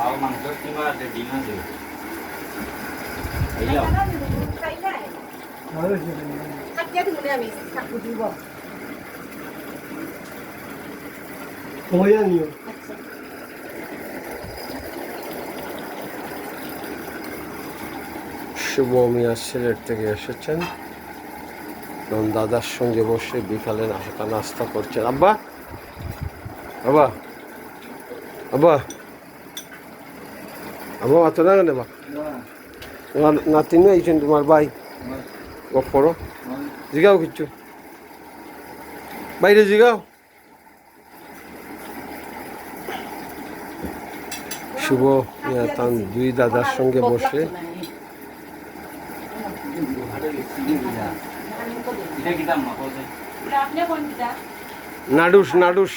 আর মাংস কিমা আছে ডিম আছে এই যাও শুভ মিয়া সিলেট থেকে এসেছেন এবং দাদার সঙ্গে বসে বিকালে নাস্তা করছেন। আব্বা বাবা আব্বা আব্বা অত না নেবা তোমার নাতিনও এইছেন তোমার ভাই ও পড়ো জিগাও কিচ্ছু বাইরে জিগাও। শুভ তার দুই দাদার সঙ্গে বসে নাডুস নাডুস